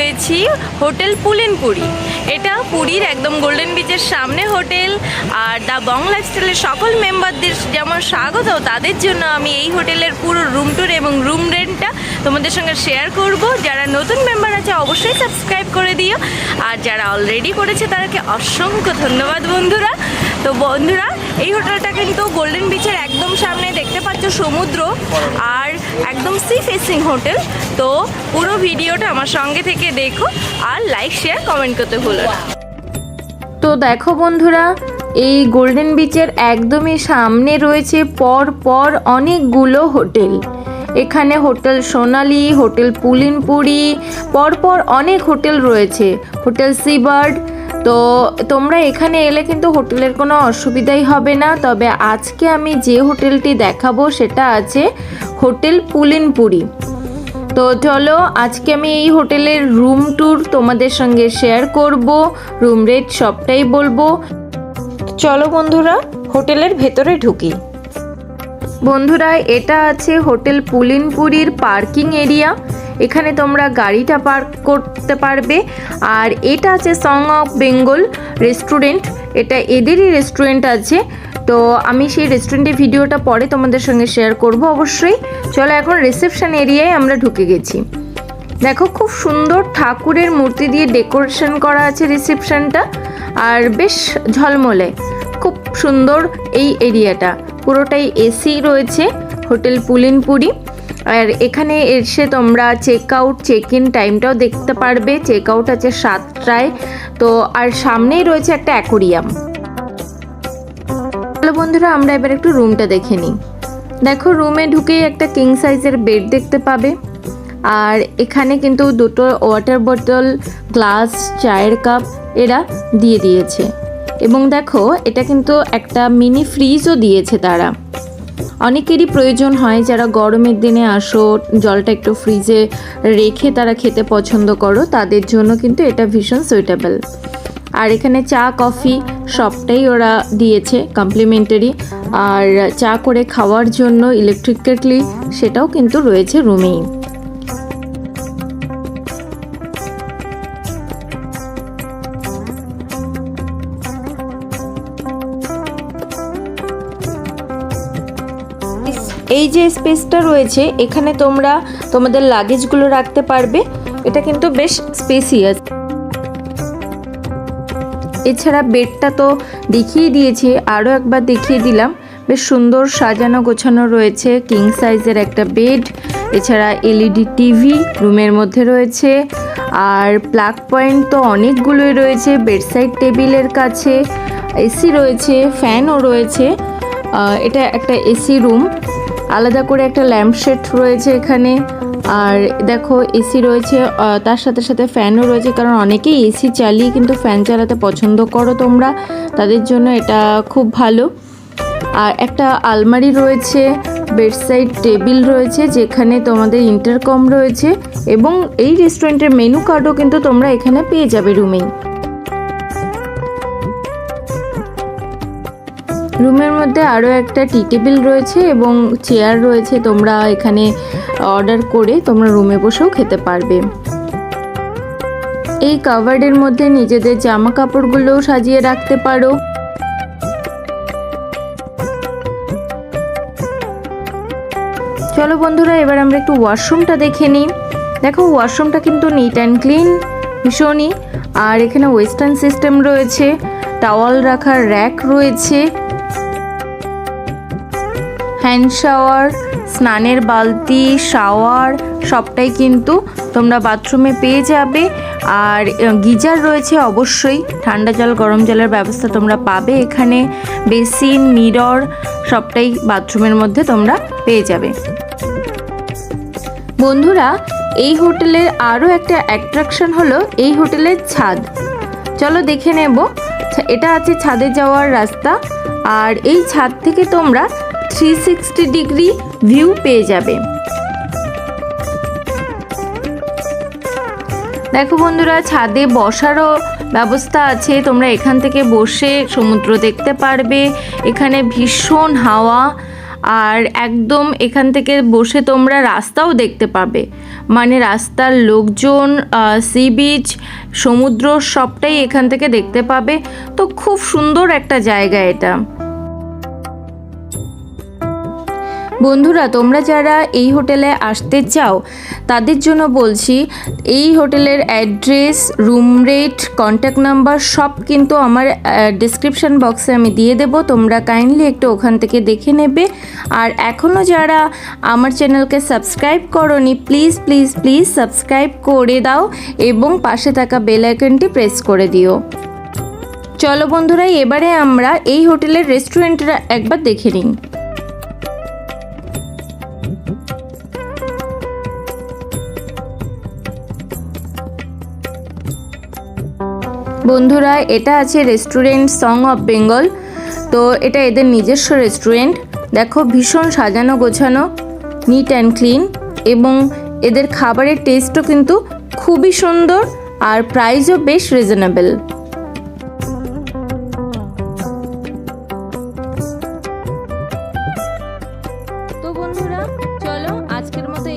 রয়েছি হোটেল পুলিনপুরি। এটা পুরীর একদম গোল্ডেন বিচের সামনে হোটেল। আর দ্য বং লাইফস্টাইলের সকল মেম্বারদের যেমন স্বাগত, তাদের জন্য আমি এই হোটেলের পুরো রুম ট্যুর এবং রুম রেন্টটা তোমাদের সঙ্গে শেয়ার করব। যারা নতুন মেম্বার আছে অবশ্যই সাবস্ক্রাইব করে দিও, আর যারা অলরেডি করেছে তাদেরকে অসংখ্য ধন্যবাদ বন্ধুরা। তো বন্ধুরা, এই হোটেলটা কিন্তু গোল্ডেন বিচের একদম সামনে, দেখতে পাচ্ছ সমুদ্র, আর একদম সি ফেসিং হোটেল। তো পুরো ভিডিওটা আমার সঙ্গে থেকে দেখো, আর লাইক শেয়ার কমেন্ট করতে ভুলো না। তো দেখো বন্ধুরা, এই গোল্ডেন বিচের একদমই সামনে রয়েছে পর পর অনেকগুলো হোটেল। এখানে হোটেল সোনালি, হোটেল পুলিনপুরি, পরপর অনেক হোটেল রয়েছে, হোটেল সিবার্ড। তো তোমরা এখানে এলে কিন্তু হোটেলের কোনো অসুবিধাই হবে না। তবে আজকে আমি যে হোটেলটি দেখাবো সেটা আছে হোটেল পুলিনপুরি। তো চলো, আজকে আমি এই হোটেলের রুম ট্যুর তোমাদের সঙ্গে শেয়ার করব, রুম রেট সবটাই বলবো। চলো বন্ধুরা, হোটেলের ভেতরে ঢুকি। বন্ধুরা, এটা আছে হোটেল পুলিনপুরির পার্কিং এরিয়া। এখানে তোমরা গাড়িটা পার্ক করতে পারবে। আর এটা আছে সং অফ বেঙ্গল রেস্টুরেন্ট, এটা এদেরই রেস্টুরেন্ট আছে। তো আমি সেই রেস্টুরেন্টের ভিডিওটা পরে তোমাদের সঙ্গে শেয়ার করব অবশ্যই। চলো, এখন রিসেপশন এরিয়ায় আমরা ঢুকে গেছি। দেখো, খুব সুন্দর ঠাকুরের মূর্তি দিয়ে ডেকোরেশন করা আছে রিসেপশনটা, আর বেশ ঝলমলে, খুব সুন্দর এই এরিয়াটা। পুরোটাই এসি রয়েছে হোটেল পুলিনপুরি। আর এখানে এসে তোমরা চেক আউট চেক ইন টাইমটাও দেখতে পারবে। চেক আউট আছে 7টায়। তো আর সামনেই রয়েছে একটা অ্যাকোরিয়াম। হ্যালো বন্ধুরা, আমরা এবার একটু রুমটা দেখে নিই। দেখো, রুমে ঢুকেই একটা কিং সাইজের বেড দেখতে পাবে। আর এখানে কিন্তু দুটো ওয়াটার বোতল, গ্লাস, চায়ের কাপ এরা দিয়ে দিয়েছে। এবং দেখো, এটা কিন্তু একটা মিনি ফ্রিজও দিয়েছে তারা। অনেকেরই প্রয়োজন হয় যারা গরমের দিনে আসো, জলটা একটু ফ্রিজে রেখে তারা খেতে পছন্দ করো, তাদের জন্য কিন্তু এটা ভীষণ সুইটেবল। আর এখানে চা, কফি সবটাই ওরা দিয়েছে কমপ্লিমেন্টারি। আর চা করে খাওয়ার জন্য ইলেকট্রিক কেটলি, সেটাও কিন্তু রয়েছে রুমেই। এই যে স্পেসটা রয়েছে, এখানে তোমরা তোমাদের লাগেজগুলো রাখতে পারবে। এটা কিন্তু বেশ স্পেসিয়াস। এছাড়া বেডটা তো দেখিয়ে দিয়েছি, আরও একবার দেখিয়ে দিলাম। বেশ সুন্দর সাজানো গোছানো রয়েছে, কিং সাইজের একটা বেড। এছাড়া এলইডি টিভি রুমের মধ্যে রয়েছে। আর প্লাগ পয়েন্ট তো অনেকগুলোই রয়েছে বেডসাইড টেবিলের কাছে। এসি রয়েছে, ফ্যানও রয়েছে। এটা একটা এসি রুম। আলাদা করে একটা ল্যাম্পশেড রয়েছে এখানে। আর দেখো, এসি রয়েছে, তার সাথে সাথে ফ্যানও রয়েছে, কারণ অনেকেই এসি চালিয়ে কিন্তু ফ্যান চালাতে পছন্দ করো তোমরা, তাদের জন্য এটা খুব ভালো। আর একটা আলমারি রয়েছে, বেডসাইড টেবিল রয়েছে, যেখানে তোমাদের ইন্টারকম রয়েছে। এবং এই রেস্টুরেন্টের মেনু কার্ডও কিন্তু তোমরা এখানে পেয়ে যাবে রুমেই। রুমের মধ্যে আরও একটা টি টেবিল রয়েছে এবং চেয়ার রয়েছে। তোমরা এখানে অর্ডার করে তোমরা রুমে বসেও খেতে পারবে। এই কাভার্ডের মধ্যে নিজেদের জামা কাপড়গুলোও সাজিয়ে রাখতে পারো। চলো বন্ধুরা, এবার আমরা একটু ওয়াশরুমটা দেখে নিই। দেখো, ওয়াশরুমটা কিন্তু নিট অ্যান্ড ক্লিন ভীষণই। আর এখানে ওয়েস্টার্ন সিস্টেম রয়েছে, টাওয়াল রাখার র্যাক রয়েছে, হ্যান্ড শাওয়ার, স্নানের বালতি, শাওয়ার সবটাই কিন্তু তোমরা বাথরুমে পেয়ে যাবে। আর গিজার রয়েছে অবশ্যই, ঠান্ডা জল গরম জলের ব্যবস্থা তোমরা পাবে এখানে। বেসিন, মিরর সবটাই বাথরুমের মধ্যে তোমরা পেয়ে যাবে। বন্ধুরা, এই হোটেলের আরও একটা অ্যাট্রাকশন হলো এই হোটেলের ছাদ। চলো দেখে নেব। এটা আছে ছাদে যাওয়ার রাস্তা। আর এই ছাদ থেকে তোমরা 360 ডিগ্রি ভিউ পেয়ে যাবে। দেখো বন্ধুরা, ছাদে বসারও ব্যবস্থা আছে, তোমরা এখান থেকে বসে সমুদ্র দেখতে পারবে। এখানে ভীষণ হাওয়া। আর একদম এখান থেকে বসে তোমরা রাস্তাও দেখতে পাবে, মানে রাস্তার লোকজন, সি বিচ, সমুদ্র সবটাই এখান থেকে দেখতে পাবে। তো খুব সুন্দর একটা জায়গা এটা। বন্ধুরা, তোমরা যারা এই হোটেলে আসতে চাও তাদের জন্য বলছি, এই হোটেলের address, room rate, contact number সব কিন্তু আমার ডিসক্রিপশান বক্সে আমি দিয়ে দেবো। তোমরা কাইন্ডলি একটু ওখান থেকে দেখে নেবে। আর এখনও যারা আমার চ্যানেলকে সাবস্ক্রাইব করোনি, প্লিজ প্লিজ প্লিজ সাবস্ক্রাইব করে দাও এবং পাশে থাকা বেল আইকনটি প্রেস করে দিও। চলো বন্ধুরা, এবারে আমরা এই হোটেলের রেস্টুরেন্টটা একবার দেখে নিই। বন্ধুরা, এটা আছে রেস্টুরেন্ট সং অফ বেঙ্গল। তো এটা এদের নিজস্ব রেস্টুরেন্ট। দেখো, ভীষণ সাজানো গোছানো, নিট অ্যান্ড ক্লিন, এবং এদের খাবারের টেস্টও কিন্তু খুবই সুন্দর আর প্রাইসও বেশ রিজনেবল। তো বন্ধুরা, চলো আজকের মতো